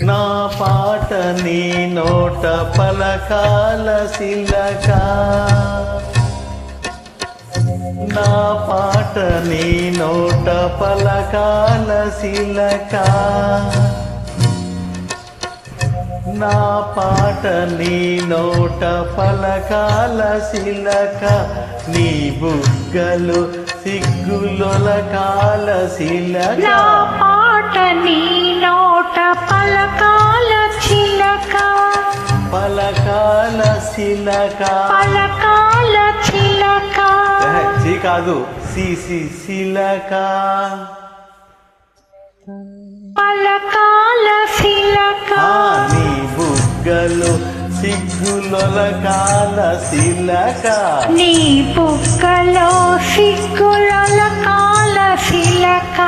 నా పాట నీ నోట పలకాల శిలక, నా పాట నీ నోట పలకాల శిలక, నా పాట నీ నోట పలకాల శిలక, నీ బుగ్గలు సిగ్గులొలకాల శిలక, నా పాట నీ నోట పలకాల చిలక, పలకాల శిలక, పలకాల చిలక, సి కాదు శిలక, పలకాల శిలక, నీ బుగ్గలు సిగ్గులొలకాల శిలక, నీ బుగ్గలో సిగ్గులొలకాల శిలక.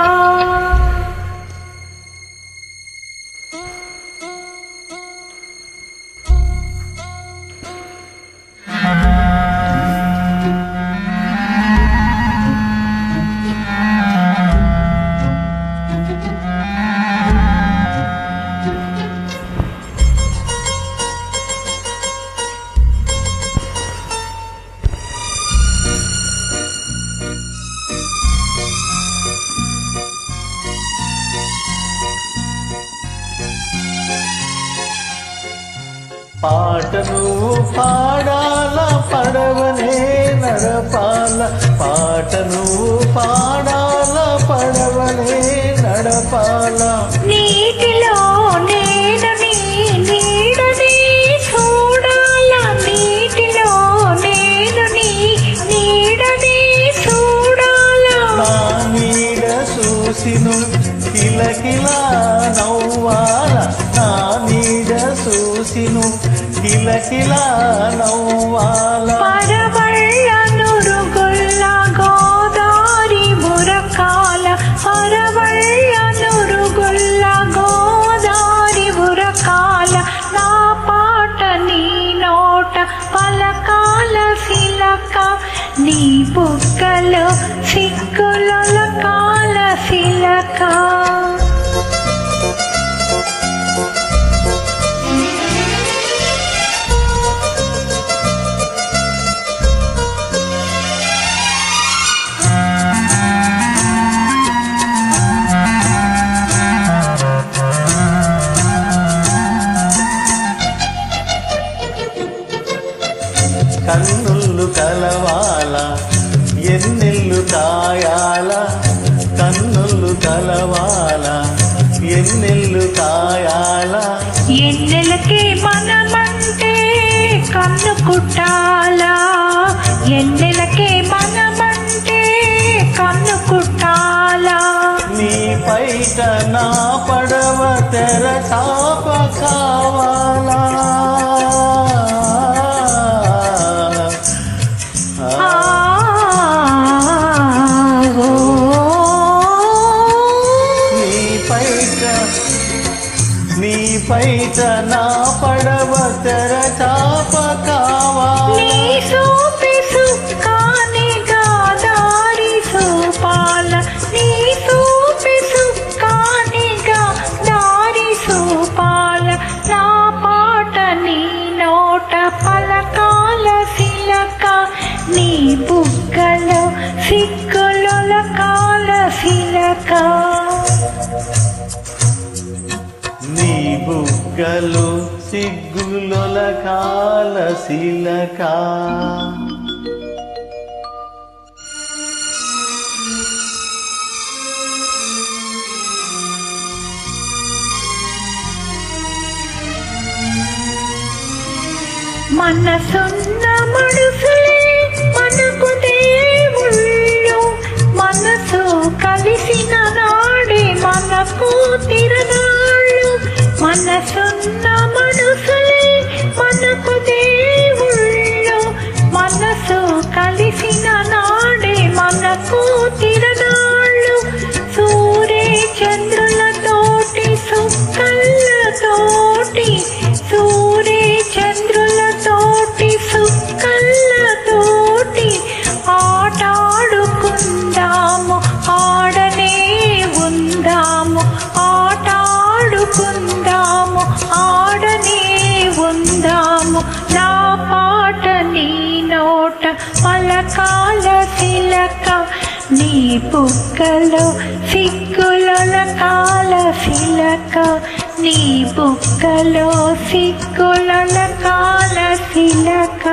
పాటను పాడాల పడవనే నడపాల, పాటను పాడాల పడవనే నడపాల, నీటిలో నేను నీ నీడని చూడాల, నీటిలో నేను నీ నీడని చూడాల, నా నీడ చూసిను కిలకిలా నవ్వాల, నా నీడ చూసిను కిలకిలా నవ్వాల, పరవళ్ళ నురుగుల్ల గోదారి బురకాల, పరవళ్ళ నురుగుల్ల గోదారి బురకాల, నా పాట నీ నోట పలకాల శిలక, నీ బుగ్గలో సిగ్గులొలకాల శిలక. కన్నుళ్ళు కలవాల ఎన్నెల్లు కాయాల, కన్నుళ్ళు కలవాల ఎన్నెల్లు కాయాల, ఎన్నెలకే మనమంటే కన్ను కుట్టాలా, ఎన్నెలకే మనమంటే కన్ను కుట్టాలా, నీ పైట నా పడవ తెర తాప కావాలా, నీ పైట నా పడవ తెర చాప కావాలి, నీ సూపి సుక్కానిగా దారి సూపాల, నీ సూపి సుక్కానిగా దారి సూపాల, నా పాట నీ నోట పలకాల శిలక, నీ బుగ్గలో సిగ్గులొలకాల శిలక. నీ బుగ్గలు సిగ్గులొలకాల శిలక. మనసున్న మనుషులే మనకు దేవుళ్ళు, మనసు కలిసిన నాడే మనకు తిరనాళ్ళు, మనసున్న మనుషులే మనకు దేవుళ్ళు, మనసు కలిసిన నాడే మనకు తిరనాళ్ళు, సూర్య చంద్రులతోటి సుక్కళ్ళతోటి, సూర్య చంద్రులతోటి సుక్క నీ బుగ్గలో సిగ్గుల కాల శిలక నీ బుగ్గలో సిగ్గుల కాల శిలక